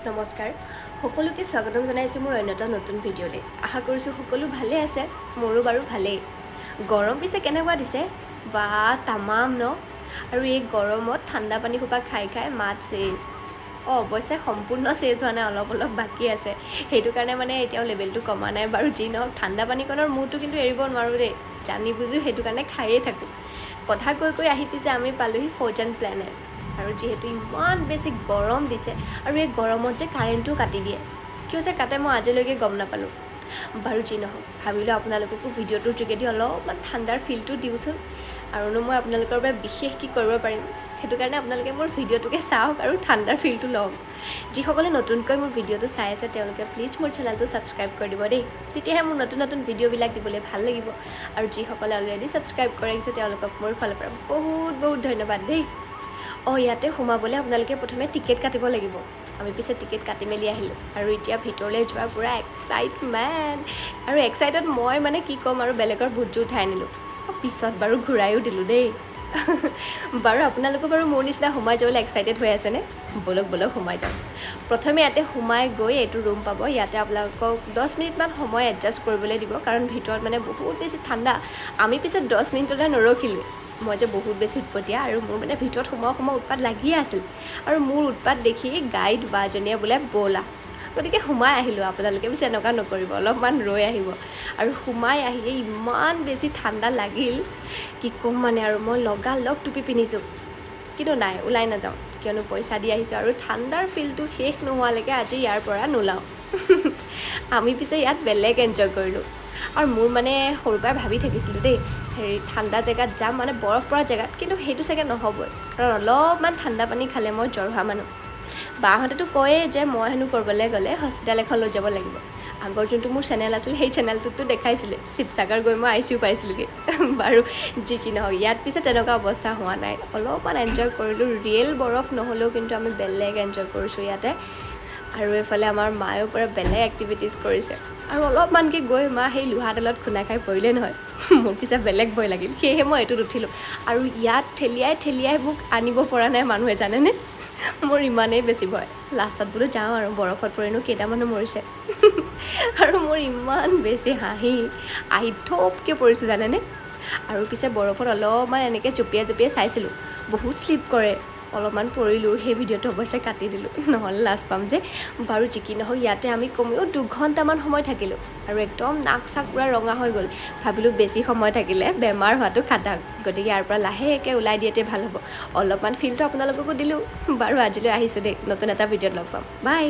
নমস্কাৰ সকলোকে স্বাগতম জনাইছো মোৰ অন্য এটা নতুন ভিডিঅ'লৈ আশা কৰিছো সকলো ভালে আছে মোৰো বাৰু ভালেই গৰম পিছে কেনেকুৱা দিছে বা তামাম ন আৰু এই গৰমত ঠাণ্ডা পানী খোপা খাই খাই মাত চেজ অৱশ্যে সম্পূৰ্ণ চেজ হোৱা নাই অলপ বাকী আছে সেইটো কাৰণে মানে এতিয়াও লেভেলটো কমা নাই বাৰু যি নহওক ঠাণ্ডা পানীকণৰ মুহটো কিন্তু এৰিব নোৱাৰোঁ দেই জানি বুজি সেইটো কাৰণে খায়েই থাকোঁ কথা কৈ আহি পিছে আমি পালোহি ফৰ্টন প্লেনেট আৰু যেহেতু ইমান বেছি গৰম দিছে আৰু এই গৰমত যে কাৰেণ্টটো কাটি দিয়ে কিয় যে কাটে মই আজিলৈকে গম নাপালোঁ বাৰু যি নহওক ভাবিলোঁ আপোনালোককো ভিডিঅ'টোৰ যোগেদি অলপমান ঠাণ্ডাৰ ফিলটো দিওঁচোন আৰুনো মই আপোনালোকৰ বাবে বিশেষ কি কৰিব পাৰিম সেইটো কাৰণে আপোনালোকে মোৰ ভিডিঅ'টোকে চাওক আৰু ঠাণ্ডাৰ ফিলটো লওক যিসকলে নতুনকৈ মোৰ ভিডিঅ'টো চাই আছে তেওঁলোকে প্লিজ মোৰ চেনেলটো ছাবস্ক্ৰাইব কৰি দিব দেই তেতিয়াহে মোৰ নতুন ভিডিঅ'বিলাক দিবলৈ ভাল লাগিব আৰু যিসকলে অলৰেডি ছাবস্ক্ৰাইব কৰি আহিছে তেওঁলোকক মোৰ ফালৰ পৰা বহুত ধন্যবাদ দেই ইয়াতে সোমাবলৈ আপোনালোকে প্ৰথমে টিকেট কাটিব লাগিব আমি পিছে টিকেট কাটি মেলি আহিলোঁ আৰু এতিয়া ভিতৰলৈ যোৱাৰ পুৰা এক্সাইটমেণ্ট আৰু এক্সাইটেড মই মানে কি ক'ম আৰু বেলেগৰ বুটযোৰ উঠাই আনিলোঁ পিছত বাৰু ঘূৰায়ো দিলোঁ দেই বাৰু আপোনালোকো বাৰু মোৰ নিচিনা সোমাই যাবলৈ এক্সাইটেড হৈ আছেনে বলক সোমাই যাওঁ প্ৰথমে ইয়াতে সোমাই গৈ এইটো ৰুম পাব ইয়াতে আপোনালোকক 10 মিনিটমান সময় এডজাষ্ট কৰিবলৈ দিব কাৰণ ভিতৰত মানে বহুত বেছি ঠাণ্ডা আমি পিছে 10 মিনিটতে নৰখিলোঁ মই যে বহুত বেছি উৎপতীয়া আৰু মোৰ মানে ভিতৰত সময় উৎপাত লাগিয়ে আছিল আৰু মোৰ উৎপাত দেখি গাইড বাজনীয়ে বোলে ব'লা গতিকে সোমাই আহিলোঁ আপোনালোকে পিছে এনেকুৱা নকৰিব অলপমান ৰৈ আহিব আৰু সোমাই আহি ইমান বেছি ঠাণ্ডা লাগিল কি ক'ম মানে আৰু মই লগালগ টুপি পিন্ধিছোঁ কিন্তু নাই ওলাই নাযাওঁ কিয়নো পইচা দি আহিছোঁ আৰু ঠাণ্ডাৰ ফিলটো শেষ নোহোৱালৈকে আজি ইয়াৰ পৰা নোলাওঁ আমি পিছে ইয়াত বেলেগ এনজয় কৰিলোঁ আৰু মোৰ মানে সৰুৰ পৰাই ভাবি থাকিছিলোঁ দেই হেৰি ঠাণ্ডা জেগাত যাম মানে বৰফ পৰা জেগাত কিন্তু সেইটো চাগে নহ'বই কাৰণ অলপমান ঠাণ্ডা পানী খালে মই জ্বৰ হোৱা মানুহ বাহঁতেতো কয়ে যে মই হেনো ক'ৰবালৈ গ'লে হস্পিটেল এখন লৈ যাব লাগিব আগৰ যোনটো মোৰ চেনেল আছিল সেই চেনেলটোতো দেখাইছিলে শিৱসাগৰ গৈ মই ICU পাইছিলোঁগৈ বাৰু যি কি নহওক ইয়াত পিছে তেনেকুৱা অৱস্থা হোৱা নাই অলপমান এনজয় কৰিলোঁ ৰিয়েল বৰফ নহ'লেও কিন্তু আমি বেলেগ এনজয় কৰিছোঁ ইয়াতে আৰু এইফালে আমাৰ মায়েও পৰা বেলেগ এক্টিভিটিজ কৰিছে আৰু অলপমানকৈ গৈ মা সেই লোহাডালত খুন্দা খাই পৰিলে নহয় মোৰ পিছে বেলেগ ভয় লাগিল সেয়েহে মই এইটোত উঠিলোঁ আৰু ইয়াত ঠেলিয়াই মোক আনিব পৰা নাই মানুহে জানেনে মোৰ ইমানেই বেছি ভয় লাষ্টত বোলো যাওঁ আৰু বৰফত পৰিনো কেইটামানো মৰিছে আৰু মোৰ ইমান বেছি হাঁহি আহি থপকৈ পৰিছোঁ জানেনে আৰু পিছে বৰফত অলপমান এনেকৈ জঁপিয়াই চাইছিলোঁ বহুত শ্লিপ কৰে অলপমান পৰিলোঁ সেই ভিডিঅ'টো অৱশ্যে কাটি দিলোঁ নহ'লে লাজ পাম যে বাৰু যি কি নহওক ইয়াতে আমি কমেও 2 ঘণ্টামান সময় থাকিলোঁ আৰু একদম নাক চাক পূৰা ৰঙা হৈ গ'ল ভাবিলোঁ বেছি সময় থাকিলে বেমাৰ হোৱাটো খাটাং গতিকে ইয়াৰ পৰা লাহেকৈ ওলাই দিয়াতে ভাল হ'ব অলপমান ফিলটো আপোনালোককো দিলোঁ বাৰু আজিলৈ আহিছোঁ দেই নতুন এটা ভিডিঅ'ত লগ পাম বাই